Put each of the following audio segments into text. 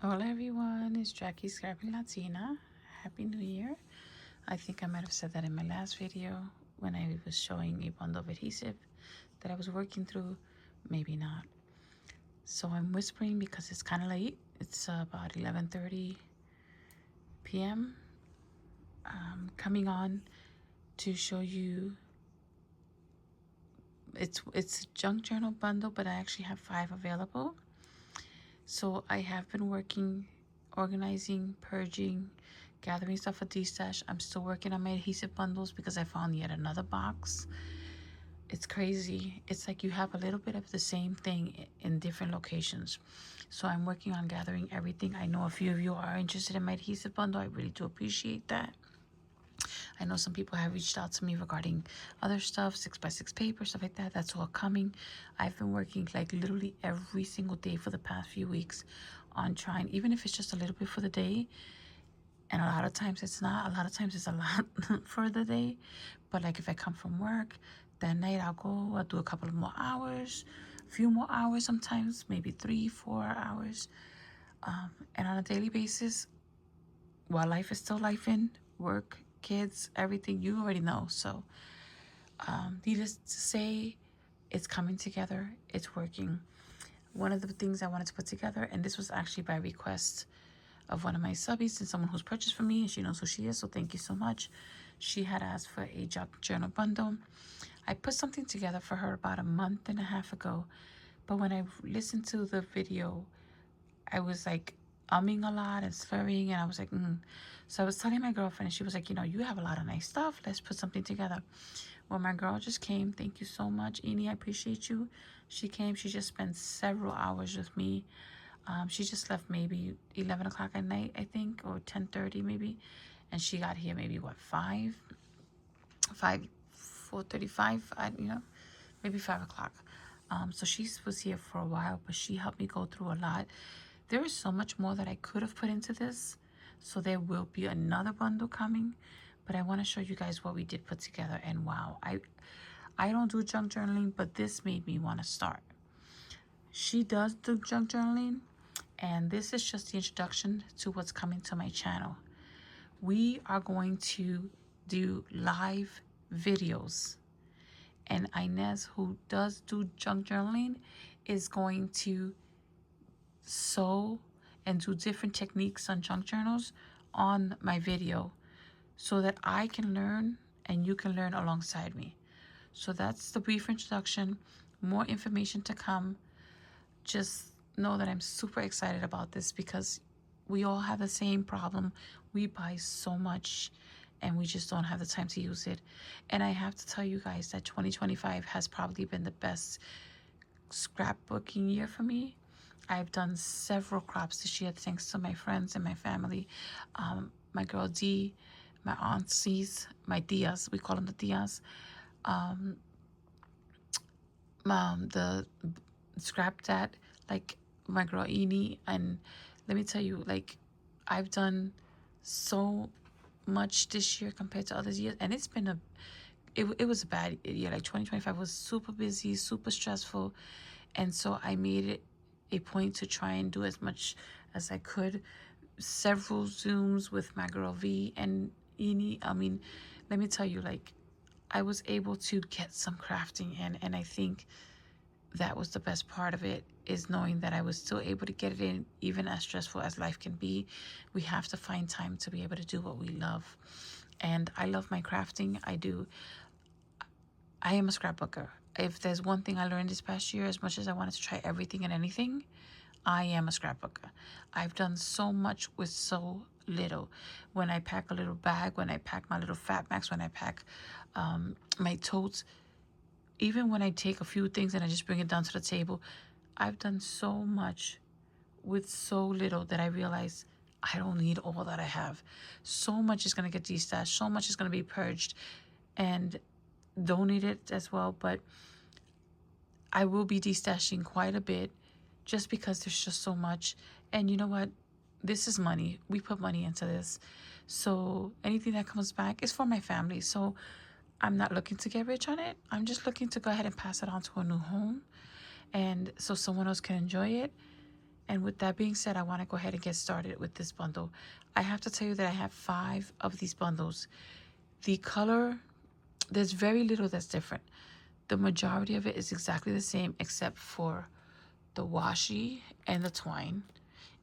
Hola everyone, it's Jackie Scrappy Latina. Happy New Year. I think I might have said that in my last video when I was showing a bundle of adhesive that I was working through. Maybe not. So I'm whispering because it's kind of late. It's about 11:30 p.m. Coming on to show you it's a junk journal bundle, but I actually have 5 available. So I have been working, organizing, purging, gathering stuff for D-Stash. I'm still working on my adhesive bundles because I found yet another box. It's crazy. It's like you have a little bit of the same thing in different locations. So I'm working on gathering everything. I know a few of you are interested in my adhesive bundle. I really do appreciate that. I know some people have reached out to me regarding other stuff, 6x6 paper, stuff like that. That's all coming. I've been working like literally every single day for the past few weeks on trying, even if it's just a little bit for the day. And a lot of times it's not. A lot of times it's a lot for the day. But like if I come from work, that night I'll do a couple of more hours, a few more hours sometimes, maybe 3-4 hours. And on a daily basis, while life is still life in, work, kids, everything, you already know. So needless to say, it's coming together. It's working. One of the things I wanted to put together, and this was actually by request of one of my subbies and someone who's purchased from me, and she knows who she is, so thank you so much. She had asked for a junk journal bundle. I put something together for her about a month and a half ago, but when I listened to the video, I was like umming a lot and slurring, and I was like, So I was telling my girlfriend, and she was like, you have a lot of nice stuff. Let's put something together. Well, my girl just came. Thank you so much, Ines. I appreciate you. She came. She just spent several hours with me. She just left maybe 11 o'clock at night, I think, or 10:30 maybe. And she got here maybe, 4:35, maybe 5 o'clock. So she was here for a while, but she helped me go through a lot. There is so much more that I could have put into this. So there will be another bundle coming. But I want to show you guys what we did put together. And wow, I don't do junk journaling, but this made me want to start. She does do junk journaling, and this is just the introduction to what's coming to my channel. We are going to do live videos, and Ines, who does do junk journaling, is going to sew and do different techniques on junk journals on my video so that I can learn and you can learn alongside me. So that's the brief introduction. More information to come. Just know that I'm super excited about this because we all have the same problem. We buy so much and we just don't have the time to use it. And I have to tell you guys that 2025 has probably been the best scrapbooking year for me. I've done several crops this year thanks to my friends and my family. My girl D, my aunties, my tias, we call them the tias. The scrap that, like my girl Eni. And let me tell you, like, I've done so much this year compared to other years, and it's been it was a bad year. Like 2025 was super busy, super stressful, and so I made it a point to try and do as much as I could. Several Zooms with my girl V and Eni. I mean, let me tell you, like, I was able to get some crafting in, and I think that was the best part of it, is knowing that I was still able to get it in, even as stressful as life can be. We have to find time to be able to do what we love. And I love my crafting. I do. I am a scrapbooker. If there's one thing I learned this past year, as much as I wanted to try everything and anything, I am a scrapbooker. I've done so much with so little. When I pack a little bag, when I pack my little fat bags, when I pack my totes, even when I take a few things and I just bring it down to the table, I've done so much with so little that I realize I don't need all that I have. So much is going to get destashed. So much is going to be purged and donated as well. But I will be destashing quite a bit just because there's just so much. And you know what? This is money. We put money into this. So anything that comes back is for my family. So I'm not looking to get rich on it. I'm just looking to go ahead and pass it on to a new home, and so someone else can enjoy it. And with that being said, I want to go ahead and get started with this bundle. I have to tell you that I have 5 of these bundles. The color, there's very little that's different. The majority of it is exactly the same except for the washi and the twine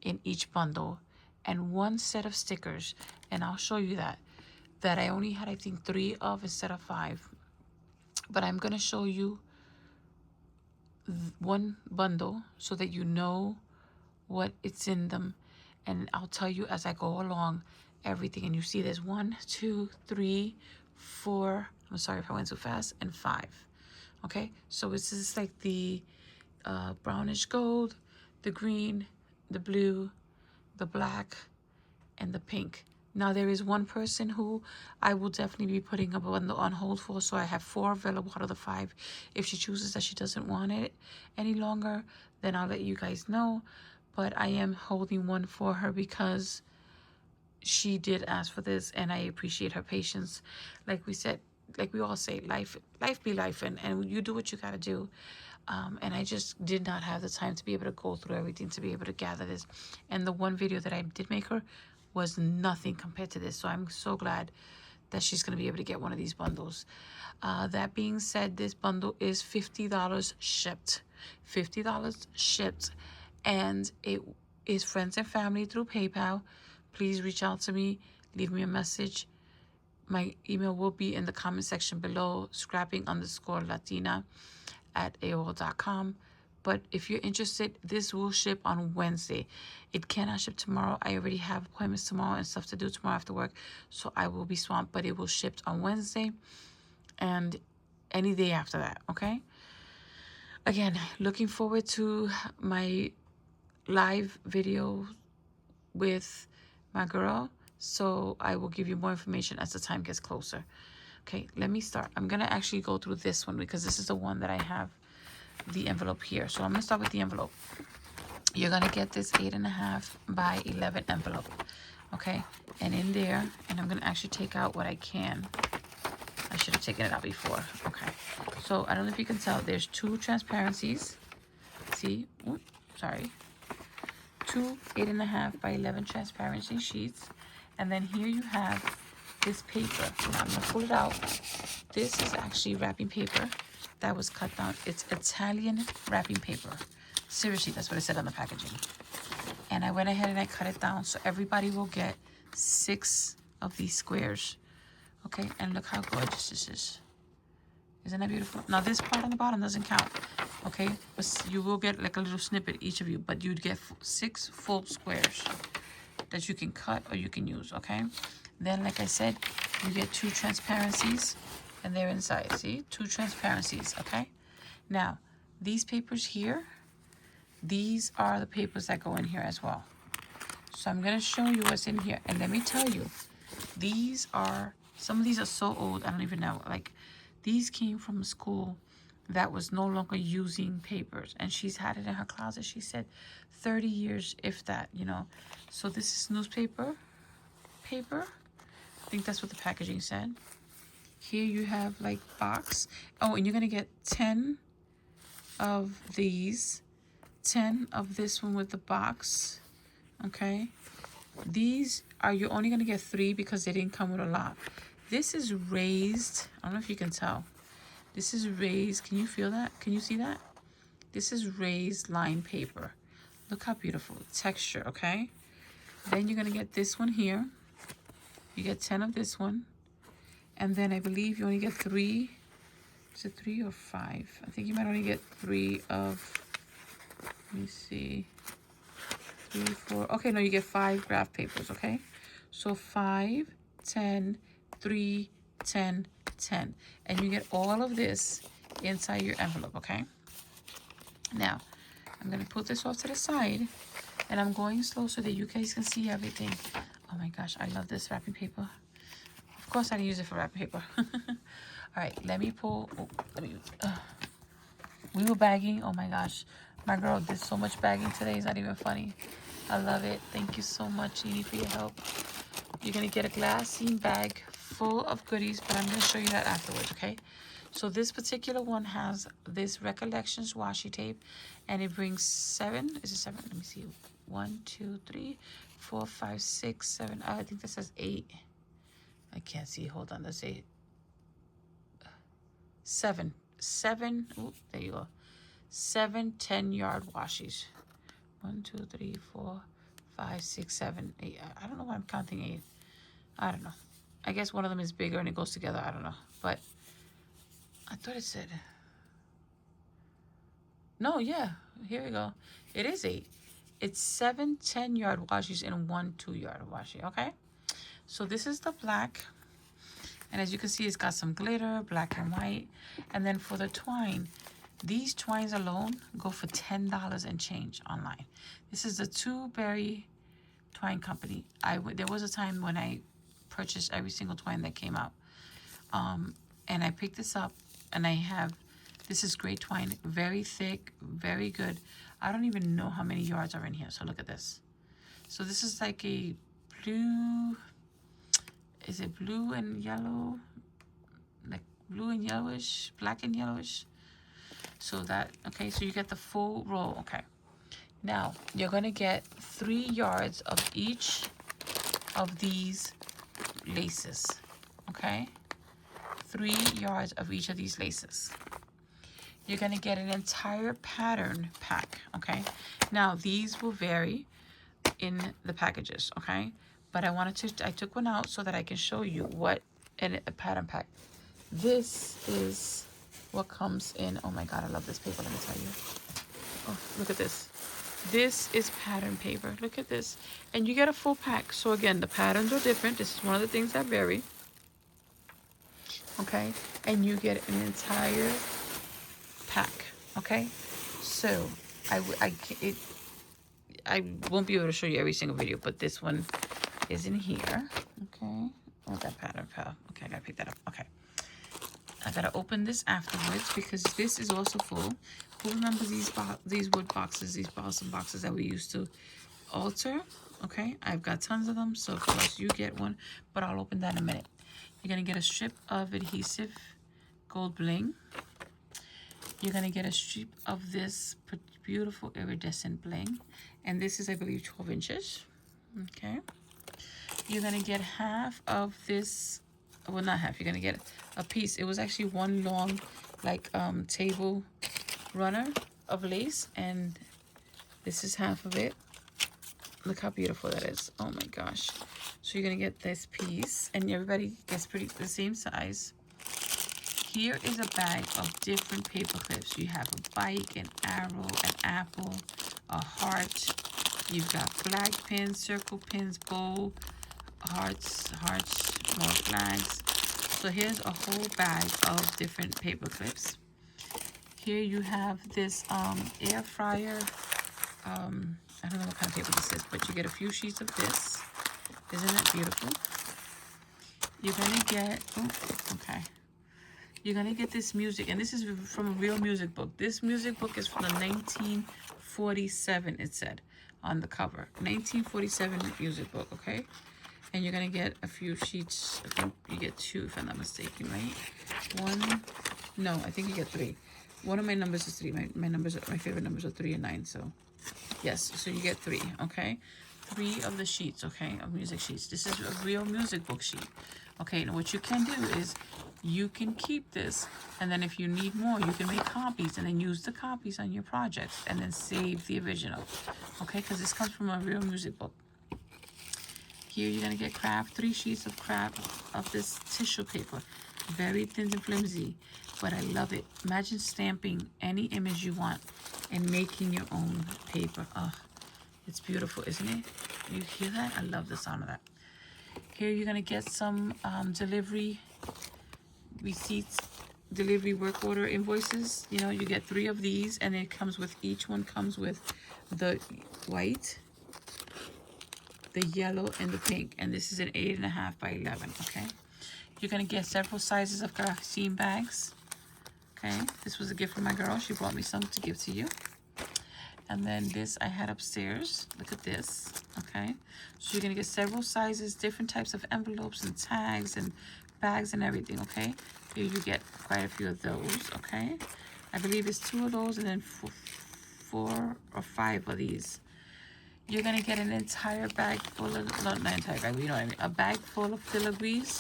in each bundle and 1 set of stickers. And I'll show you that I only had, I think, 3 of instead of 5. But I'm going to show you 1 bundle so that you know what it's in them, and I'll tell you as I go along everything. And you see there's 1, 2, 3, 4, I'm sorry if I went too fast, and 5. Okay, so this is like the brownish gold, the green, the blue, the black, and the pink. Now there is 1 person who I will definitely be putting a bundle on hold for, so I have 4 available out of the 5. If she chooses that she doesn't want it any longer, then I'll let you guys know. But I am holding 1 for her because she did ask for this, and I appreciate her patience. Like we said, like we all say, life be life, and you do what you gotta do. And I just did not have the time to be able to go through everything, to be able to gather this. And the 1 video that I did make her was nothing compared to this. So I'm so glad that she's going to be able to get 1 of these bundles. That being said, this bundle is $50 shipped. $50 shipped. And it is friends and family through PayPal. Please reach out to me. Leave me a message. My email will be in the comment section below, scrapping_latina@aol.com. But if you're interested, this will ship on Wednesday. It cannot ship tomorrow. I already have appointments tomorrow and stuff to do tomorrow after work, so I will be swamped. But it will ship on Wednesday and any day after that, okay? Again, looking forward to my live video with my girl, so I will give you more information as the time gets closer. Okay, let me start. I'm gonna actually go through this one because this is the one that I have the envelope here. So I'm gonna start with the envelope. You're gonna get this 8.5 by 11 envelope, okay? And in there, and I'm gonna actually take out what I can. I should have taken it out before. Okay, so I don't know if you can tell, there's 2 transparencies. See, oops, sorry. 2 8.5 by 11 transparency sheets. And then here you have this paper. Now I'm gonna pull it out. This is actually wrapping paper that was cut down. It's Italian wrapping paper. Seriously, that's what it said on the packaging. And I went ahead and I cut it down so everybody will get 6 of these squares. Okay, and look how gorgeous this is. Isn't that beautiful? Now this part on the bottom doesn't count, okay? But you will get like a little snippet, each of you, but you'd get 6 full squares that you can cut or you can use, okay? Then, like I said, you get 2 transparencies, and they're inside, see? 2 transparencies, okay? Now, these papers here, these are the papers that go in here as well. So I'm gonna show you what's in here, and let me tell you, these are, some of these are so old, I don't even know, like, these came from a school that was no longer using papers, and she's had it in her closet, she said 30 years, if that, you know. So this is newspaper paper. I think that's what the packaging said. Here you have like box. Oh, and you're gonna get 10 of these, 10 of this one with the box, okay? These are, you're only gonna get 3 because they didn't come with a lot. This is raised, I don't know if you can tell. This is raised, can you feel that? Can you see that? This is raised lined paper. Look how beautiful, texture, okay? Then you're gonna get this one here. You get 10 of this one. And then I believe you only get 3, is it 3 or 5? I think you might only get 3 of, let me see, 3, 4, okay, no, you get 5 graph papers, okay? So 5, 10, 3, 10, 10. And you get all of this inside your envelope, okay? Now, I'm gonna put this off to the side, and I'm going slow so that you guys can see everything. Oh my gosh, I love this wrapping paper. Of course I didn't use it for wrapping paper. All right, let me pull, oh, we were bagging, oh my gosh. My girl did so much bagging today, it's not even funny. I love it. Thank you so much, Nene, for your help. You're gonna get a glassine bag full of goodies, but I'm gonna show you that afterwards, okay? So this particular one has this Recollections washi tape, and it brings 7. Is it 7? Let me see. 1, 2, 3, 4, 5, 6, 7. I think that says 8. I can't see. Hold on. Let's say 7. 7. Ooh, there you go. 7 10-yard washies. 1, 2, 3, 4, 5, 6, 7, 8. I don't know why I'm counting 8. I don't know. I guess one of them is bigger and it goes together. I don't know. But I thought it said. No, yeah. Here we go. It is 8. It's 7 10-yard washies and 1 2-yard washi. Okay. So this is the black. And as you can see, it's got some glitter, black and white. And then for the twine, these twines alone go for $10 and change online. This is the Two Berry Twine Company. There was a time when I purchased every single twine that came out. And I picked this up, and this is great twine, very thick, very good. I don't even know how many yards are in here, so look at this. So this is like a blue, is it blue and yellow? Like blue and yellowish, black and yellowish. So that, okay, so you get the full roll, okay. Now, you're gonna get 3 yards of each of these laces, okay? 3 yards of each of these laces. You're gonna get an entire pattern pack, okay? Now, these will vary in the packages, okay? But I took one out so that I can show you what in a pattern pack. This is what comes in. Oh my God, I love this paper, let me tell you. Oh, look at this. This is pattern paper. Look at this. And you get a full pack. So again, the patterns are different. This is one of the things that vary. Okay? And you get an entire pack. Okay? So, I won't be able to show you every single video, but this one is in here. Okay? Oh, that pattern fell. Okay, I gotta pick that up. Okay. I gotta open this afterwards because this is also full. Who remembers these wood boxes, these balsam boxes that we used to alter? Okay, I've got tons of them, so of course you get one, but I'll open that in a minute. You're gonna get a strip of adhesive gold bling. You're gonna get a strip of this beautiful iridescent bling, and this is, I believe, 12 inches. Okay. You're gonna get half of this. Well, not half. You're gonna get a piece. It was actually one long, like, table runner of lace, and this is half of it. Look how beautiful that is. Oh my gosh. So you're gonna get this piece, and everybody gets the same size. Here is a bag of different paper clips. You have a bike, an arrow, an apple, a heart. You've got flag pins, circle pins, bow, hearts, more flags. So here's a whole bag of different paper clips. Here you have this air fryer. I don't know what kind of paper this is, but you get a few sheets of this. Isn't that beautiful? You're gonna get, you're gonna get this music, and this is from a real music book. This music book is from the 1947, it said on the cover. 1947 music book, okay? And you're gonna get a few sheets. I think you get 2 if I'm not mistaken, right? 1, no, I think you get 3. One of my numbers is 3. My favorite numbers are 3 and 9, so yes, so you get 3, okay? 3 of the sheets, okay, of music sheets. This is a real music book sheet. Okay, and what you can do is you can keep this, and then if you need more, you can make copies and then use the copies on your projects and then save the original, okay? Because this comes from a real music book. Here you're gonna get craft, 3 sheets of craft of this tissue paper, very thin and flimsy, but I love it. Imagine stamping any image you want and making your own paper. Oh, it's beautiful, isn't it? You hear that? I love the sound of that. Here you're gonna get some delivery receipts, delivery work order invoices. You know, you get 3 of these, and it comes with, each one comes with the white, the yellow, and the pink, and this is an 8.5 by 11. Okay, you're gonna get several sizes of graphene bags. Okay, this was a gift from my girl. She brought me some to give to you. And then this I had upstairs. Look at this. Okay, so you're gonna get several sizes, different types of envelopes and tags and bags and everything. Okay, Here you get quite a few of those, okay? I believe it's 2 of those and then 4 or 5 of these. You're gonna get an entire bag full of, not entire bag, but you know what I mean, a bag full of filigrees.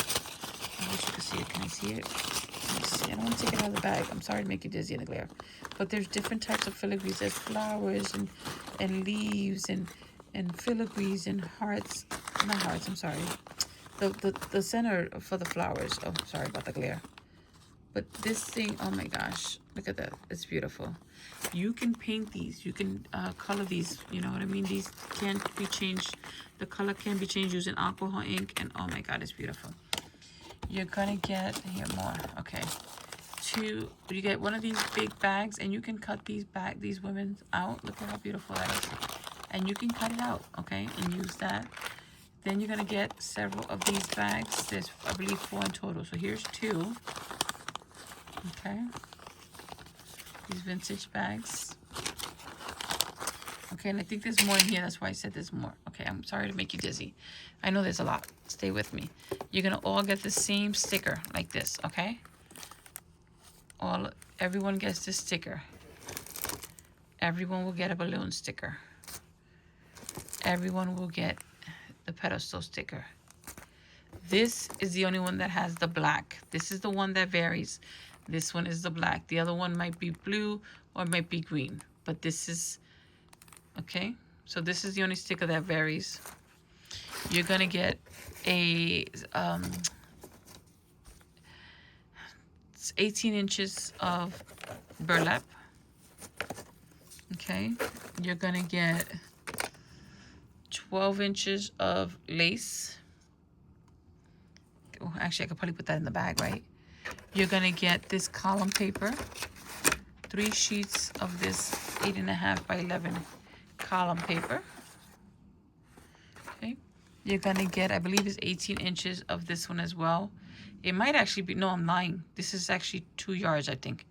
I wish you could see it. Can I see it? Let me see. I don't want to take it out of the bag. I'm sorry to make you dizzy in the glare. But there's different types of filigrees. There's flowers and leaves and filigrees and hearts. Not hearts, I'm sorry. The center for the flowers. Oh, sorry about the glare. But this thing, oh my gosh, look at that. It's beautiful. You can paint these. You can color these. You know what I mean? These can be changed. The color can be changed using alcohol ink. And oh my God, it's beautiful. You're going to get, here more, okay. You get one of these big bags and you can cut these women out. Look at how beautiful that is. And you can cut it out, okay, and use that. Then you're going to get several of these bags. There's, I believe, 4 in total. So here's 2. Okay, these vintage bags. Okay, and I think there's more in here. That's why I said there's more. Okay, I'm sorry to make you dizzy. I know there's a lot. Stay with me. You're gonna all get the same sticker like this, okay? Everyone gets this sticker. Everyone will get a balloon sticker. Everyone will get the pedestal sticker. This is the only one that has the black. This is the one that varies. This one is the black. The other one might be blue or might be green. But this is, okay? So this is the only sticker that varies. You're going to get a 18 inches of burlap. Okay? You're going to get 12 inches of lace. Oh, actually, I could probably put that in the bag, right? You're going to get this column paper, 3 sheets of this 8.5 by 11 column paper. Okay. You're going to get, I believe it's 18 inches of this one as well. It might actually be, no, I'm lying. This is actually 2 yards, I think.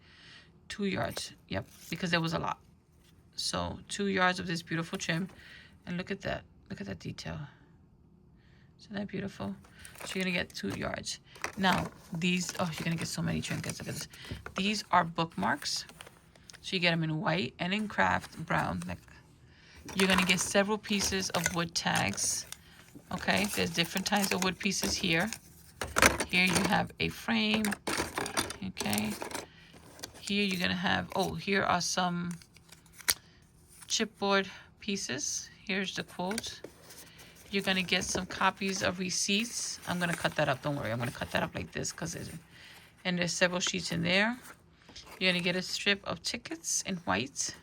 2 yards. Yep, because there was a lot. So 2 yards of this beautiful trim. And look at that. Look at that detail. Isn't that beautiful? So you're going to get 2 yards. Now, these, oh, you're going to get so many trinkets. Look at this. These are bookmarks. So you get them in white and in craft brown. Like, you're going to get several pieces of wood tags. Okay, there's different types of wood pieces here. Here you have a frame. Okay. Here you're going to have, oh, here are some chipboard pieces. Here's the quote. You're going to get some copies of receipts. I'm going to cut that up. Don't worry. I'm going to cut that up like this because and there's several sheets in there. You're going to get a strip of tickets in white.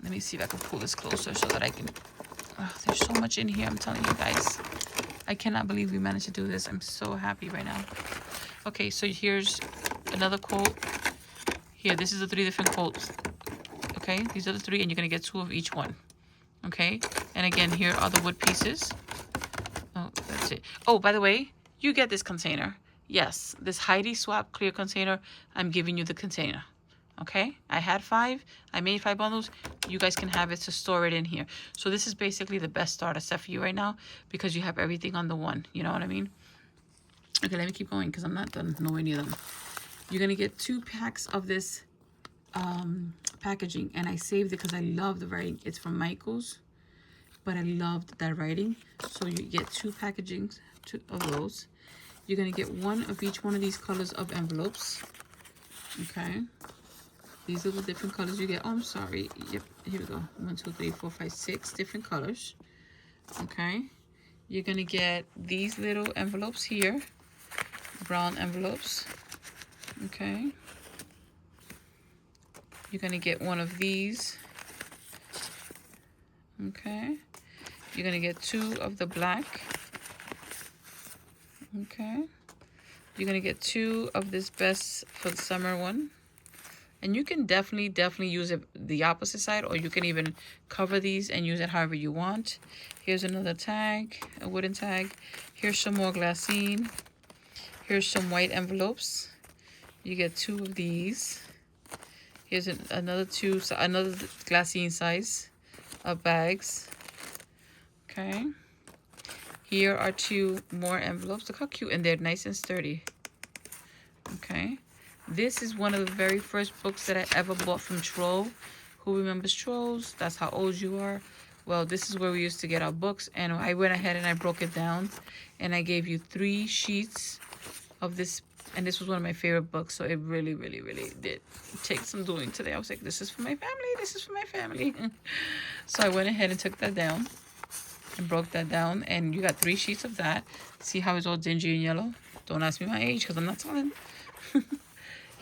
Let me see if I can pull this closer so that I can. Oh, there's so much in here. I'm telling you guys. I cannot believe we managed to do this. I'm so happy right now. Okay, so here's another quote. Here, this is the 3 different quotes. Okay, these are the 3, and you're going to get 2 of each one. Okay, and again, here are the wood pieces. Oh, that's it. Oh, by the way, you get this container. Yes, this Heidi Swap clear container. I'm giving you the container. Okay, I had 5. I made 5 bundles. You guys can have it to store it in here. So this is basically the best starter set for you right now because you have everything on the one. You know what I mean? Okay, let me keep going because I'm not done nowhere near them. You're going to get 2 packs of this packaging, and I saved it because I love the writing. It's from Michaels, but I loved that writing. So you get 2 packagings, 2 of those. You're going to get 1 of each one of these colors of envelopes. Okay, these are the different colors you get. Oh, I'm sorry. Yep, here we go. 1, 2, 3, 4, 5, 6 different colors. Okay, you're going to get these little envelopes here, brown envelopes. Okay, you're going to get 1 of these. Okay, you're going to get 2 of the black. Okay, you're going to get 2 of this best for the summer one. And you can definitely use it the opposite side, or you can even cover these and use it however you want. Here's another tag, a wooden tag. Here's some more glassine. Here's some white envelopes. You get 2 of these. Here's another glassine size of bags. Okay. Here are 2 more envelopes. Look how cute, and they're nice and sturdy. Okay. This is one of the very first books that I ever bought from Troll. Who remembers Trolls? That's how old you are. Well, this is where we used to get our books, and I went ahead and I broke it down, and I gave you 3 sheets of this, and this was one of my favorite books, so it really, really, really did take some doing today. I was like, this is for my family, this is for my family. So I went ahead and took that down and broke that down, and you got 3 sheets of that. See how it's all dingy and yellow? Don't ask me my age, because I'm not telling.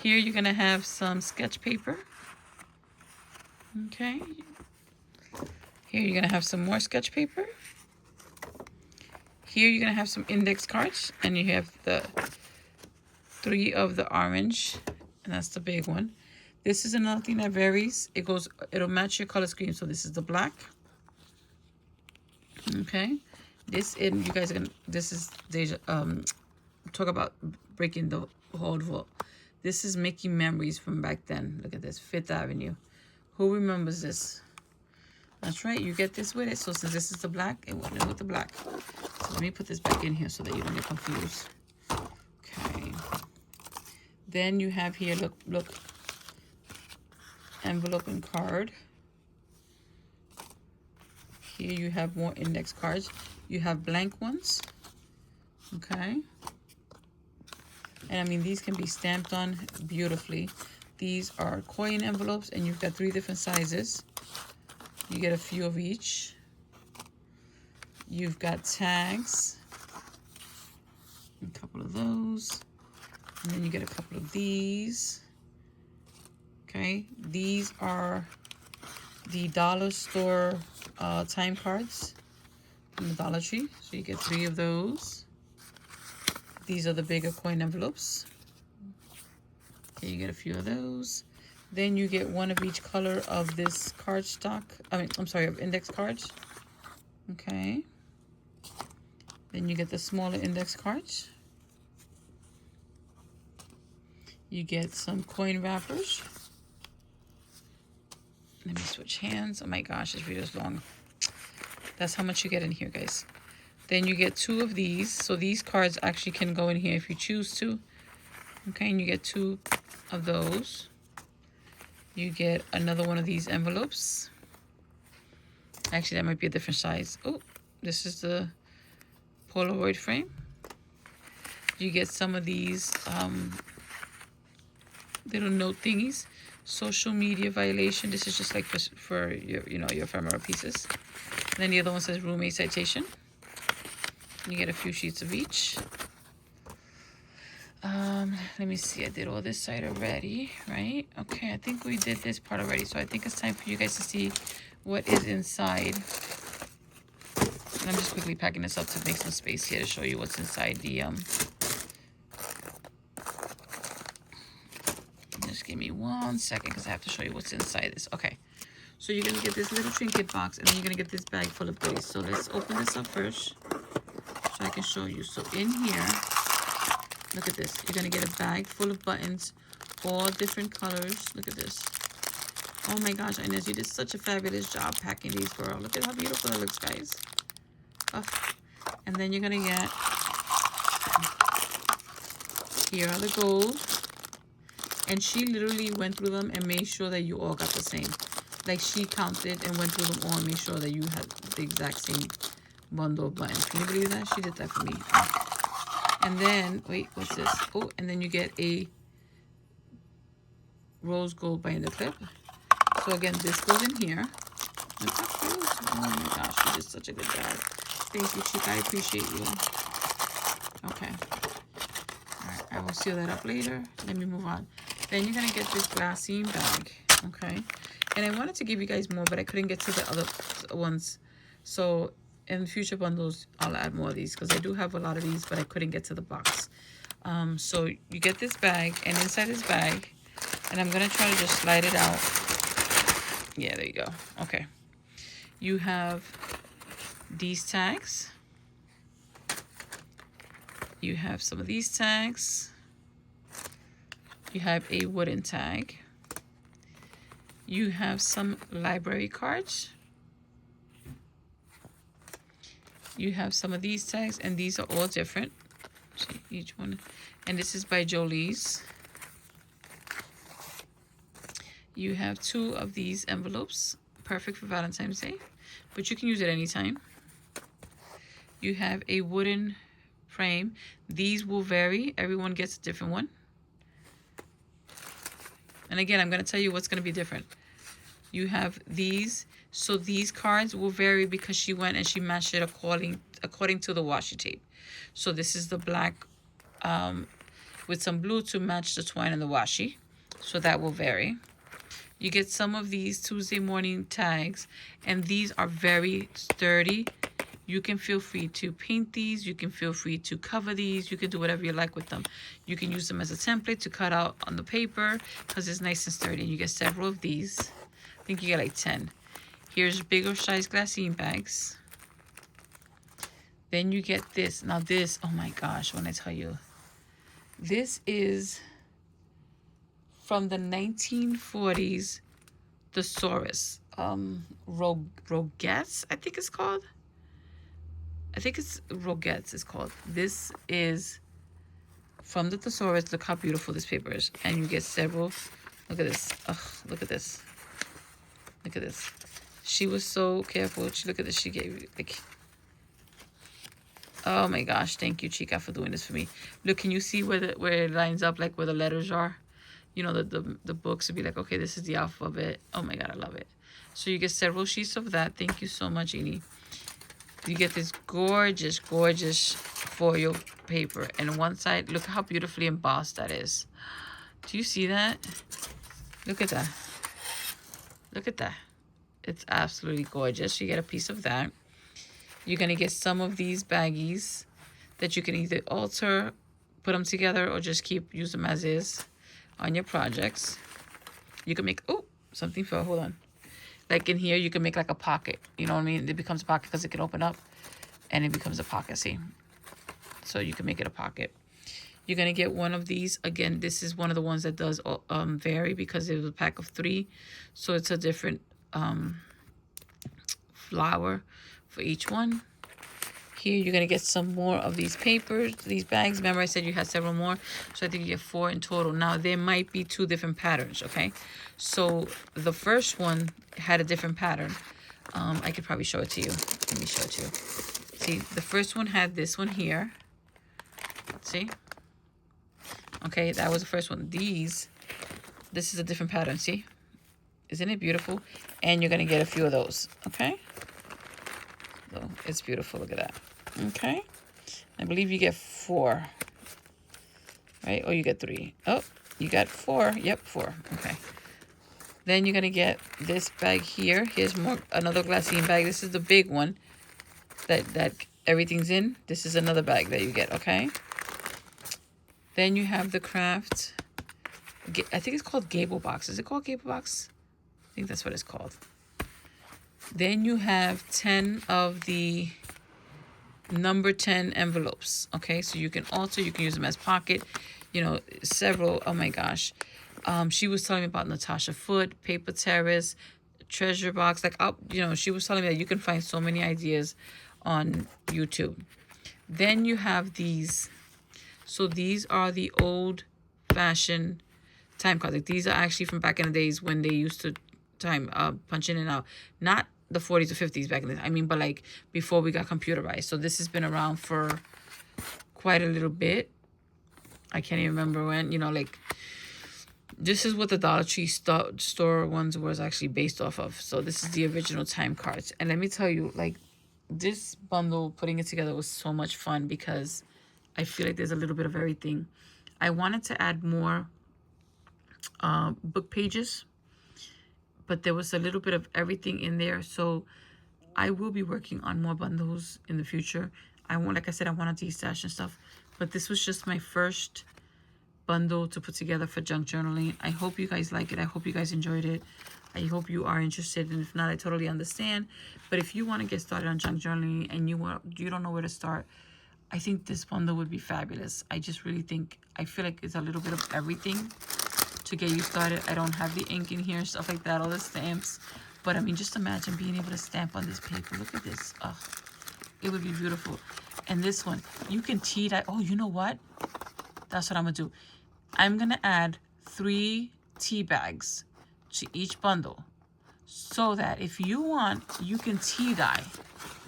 Here you're gonna have some sketch paper. Okay. Here you're gonna have some more sketch paper. Here you're gonna have some index cards, and you have the 3 of the orange, and that's the big one. This is another thing that varies. It'll match your color scheme. So this is the black. Okay. You guys are gonna, this is deja, talk about breaking the whole vault. This is making memories from back then. Look at this, Fifth Avenue. Who remembers this? That's right, you get this with it. So since this is the black, it went in with the black. So let me put this back in here so that you don't get confused. Okay. Then you have here, look, envelope and card. Here you have more index cards. You have blank ones. Okay. And I mean, these can be stamped on beautifully. These are coin envelopes, and you've got 3 different sizes. You get a few of each. You've got tags. A couple of those. And then you get a couple of these. Okay. These are the dollar store time cards from the Dollar Tree. So you get 3 of those. These are the bigger coin envelopes. Okay, you get a few of those. Then you get 1 of each color of this card stock. Of index cards. Okay. Then you get the smaller index cards. You get some coin wrappers. Let me switch hands. Oh my gosh, this video is long. That's how much you get in here, guys. Then you get 2 of these. So these cards actually can go in here if you choose to. Okay, and you get 2 of those. You get another one of these envelopes. Actually, that might be a different size. Oh, this is the Polaroid frame. You get some of these little note thingies. Social media violation. This is just like for your, your ephemera pieces. And then the other one says roommate citation. You get a few sheets of each. Let me see. I did all this side already, right? Okay, I think we did this part already. So I think it's time for you guys to see what is inside. And I'm just quickly packing this up to make some space here to show you what's inside the Just give me 1 second because I have to show you what's inside this. Okay, so you're gonna get this little trinket box, and then you're gonna get this bag full of goodies. So let's open this up first so I can show you. So in here, look at this. You're gonna get a bag full of buttons, all different colors. Look at this. Oh my gosh, Ines, you did such a fabulous job packing these, girl. Look at how beautiful that looks, guys. Oh. And then you're gonna get, here are the gold. And she literally went through them and made sure that you all got the same. Like, she counted and went through them all and made sure that you had the exact same bundle of buttons. Can you believe that? She did that for me. And then, wait, what's this? Oh, and then you get a rose gold binder clip. So again, this goes in here. Look how cute. Oh my gosh, you did such a good job. Thank you, Chica. I appreciate you. Okay. All right, I will seal that up later. Let me move on. Then you're going to get this glassine bag, okay? And I wanted to give you guys more, but I couldn't get to the other ones. So in future bundles, I'll add more of these because I do have a lot of these, but I couldn't get to the box. So you get this bag, and inside this bag, and I'm going to try to just slide it out. Yeah, there you go. Okay. You have these tags. You have some of these tags. You have a wooden tag. You have some library cards. You have some of these tags, and these are all different. See, each one. And this is by Jolie's. You have 2 of these envelopes, perfect for Valentine's Day, but you can use it anytime. You have a wooden frame. These will vary. Everyone gets a different one. And again, I'm going to tell you what's going to be different. You have these. So these cards will vary because she went and she matched it according to the washi tape. So this is the black with some blue to match the twine and the washi. So that will vary. You get some of these Tuesday morning tags, and these are very sturdy. You can feel free to paint these. You can feel free to cover these. You can do whatever you like with them. You can use them as a template to cut out on the paper because it's nice and sturdy. And you get several of these. I think you get like 10. Here's bigger size glassine bags. Then you get this. Now this, oh my gosh, when I tell you. This is from the 1940s thesaurus. Roguettes, I think it's called. I think it's Roguettes it's called. This is from the thesaurus. Look how beautiful this paper is. And you get several. Look at this. Ugh, look at this. Look at this. She was so careful. Look at this. She gave you like, oh my gosh. Thank you, Chica, for doing this for me. Look, can you see where it lines up, like where the letters are? You know, the books would be like, okay, this is the alphabet. Oh my God, I love it. So you get several sheets of that. Thank you so much, Ine. You get this gorgeous, gorgeous foil paper. And on one side, look how beautifully embossed that is. Do you see that? Look at that. Look at that. It's absolutely gorgeous. You get a piece of that. You're going to get some of these baggies that you can either alter, put them together, or just use them as is on your projects. You can make, oh, something fell, hold on. Like in here, you can make like a pocket. You know what I mean? It becomes a pocket because it can open up and it becomes a pocket, see? So you can make it a pocket. You're going to get one of these. Again, this is one of the ones that does vary because it was a pack of 3. So it's a different flower for each one. Here, you're going to get some more of these papers, these bags. Remember, I said you had several more. So I think you get 4 in total. Now, there might be 2 different patterns, okay? So the first one had a different pattern. I could probably show it to you. Let me show it to you. See, the first one had this one here. See? Okay, that was the first one. This is a different pattern, see? Isn't it beautiful? And you're going to get a few of those, okay? So it's beautiful. Look at that. Okay. I believe you get 4. Right? Or you get 3. Oh, you got 4. Yep, 4. Okay. Then you're going to get this bag here. Here's another glassine bag. This is the big one that everything's in. This is another bag that you get, okay? Then you have the craft. I think it's called Gable Box. Is it called Gable Box? I think that's what it's called. Then you have 10 of the number 10 envelopes. Okay, so you can alter, you can use them as pocket, you know, several. Oh my gosh. She was telling me about Natasha Foote, Paper Terrace, Treasure Box. Like, you know, she was telling me that you can find so many ideas on YouTube. Then you have these. So these are the old fashioned time cards. Like, these are actually from back in the days when they used to punch in and out. Not the 40s or 50s back in the, I mean, but like before we got computerized. So this has been around for quite a little bit. I can't even remember when, you know, like this is what the Dollar Tree store ones was actually based off of. So this is the original time cards. And let me tell you, like, this bundle, putting it together was so much fun because I feel like there's a little bit of everything. I wanted to add more book pages, but there was a little bit of everything in there. So I will be working on more bundles in the future. Like I said, I want to de-stash and stuff, but this was just my first bundle to put together for junk journaling. I hope you guys like it. I hope you guys enjoyed it. I hope you are interested, and if not, I totally understand. But if you want to get started on junk journaling and you don't know where to start, I think this bundle would be fabulous. I just really think, I feel like it's a little bit of everything to get you started. I don't have the ink in here and stuff like that, all the stamps. But I mean, just imagine being able to stamp on this paper. Look at this. Oh, it would be beautiful. And this one, you can tee dye. Oh, you know what? That's what I'm gonna do. I'm gonna add 3 tea bags to each bundle so that if you want, you can tea dye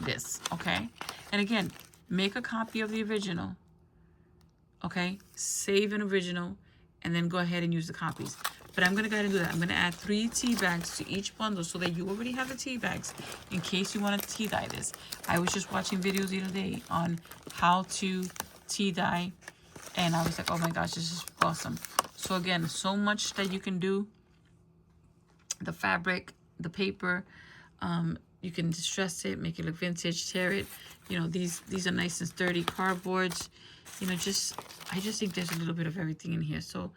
this, okay? And again, make a copy of the original, okay? Save an original, and then go ahead and use the copies. But I'm gonna go ahead and do that. I'm gonna add 3 tea bags to each bundle so that you already have the tea bags in case you want to tea dye this. I was just watching videos the other day on how to tea dye, and I was like, oh my gosh, this is awesome. So again, so much that you can do. The fabric, the paper, you can distress it, make it look vintage, tear it. You know, these are nice and sturdy cardboards. You know, I just think there's a little bit of everything in here. So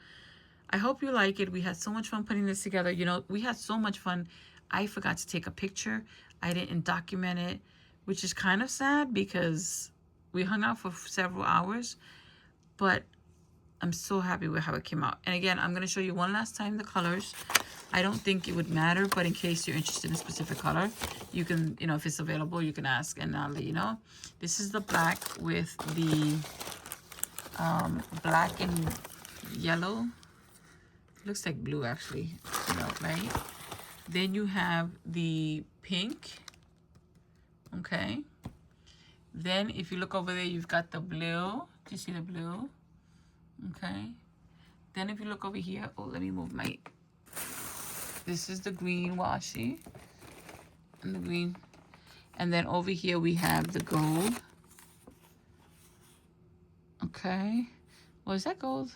I hope you like it. We had so much fun putting this together. You know, we had so much fun. I forgot to take a picture. I didn't document it, which is kind of sad because we hung out for several hours. But I'm so happy with how it came out. And again, I'm going to show you one last time the colors. I don't think it would matter, but in case you're interested in a specific color, you can, you know, if it's available, you can ask and I'll let you know. This is the black with the black and yellow. Looks like blue actually, you know, right? Then you have the pink, okay? Then if you look over there, you've got the blue. Do you see the blue? Okay. Then if you look over here, oh, let me move my, this is the green washi and the green. And then over here we have the gold. Okay. Well, is that gold?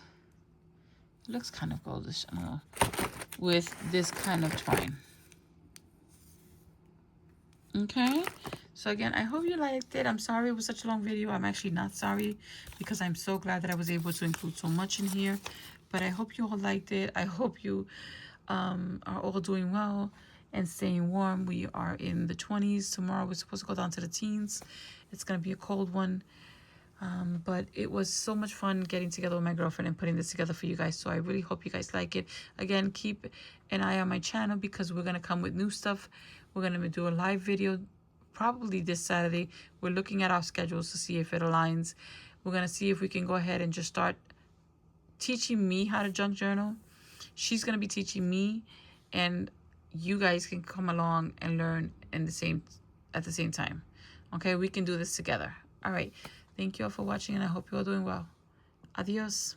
It looks kind of goldish. I don't know. With this kind of twine. Okay. So again, I hope you liked it. I'm sorry it was such a long video. I'm actually not sorry because I'm so glad that I was able to include so much in here. But I hope you all liked it. I hope you are all doing well and staying warm. We are in the 20s. Tomorrow we're supposed to go down to the teens. It's going to be a cold one. But it was so much fun getting together with my girlfriend and putting this together for you guys. So I really hope you guys like it. Again, keep an eye on my channel because we're going to come with new stuff. We're going to do a live video probably this Saturday. We're looking at our schedules to see if it aligns. We're going to see if we can go ahead and just start teaching me how to junk journal. She's going to be teaching me, and you guys can come along and learn at the same time. Okay, we can do this together. All right. Thank you all for watching, and I hope you're all doing well. Adios.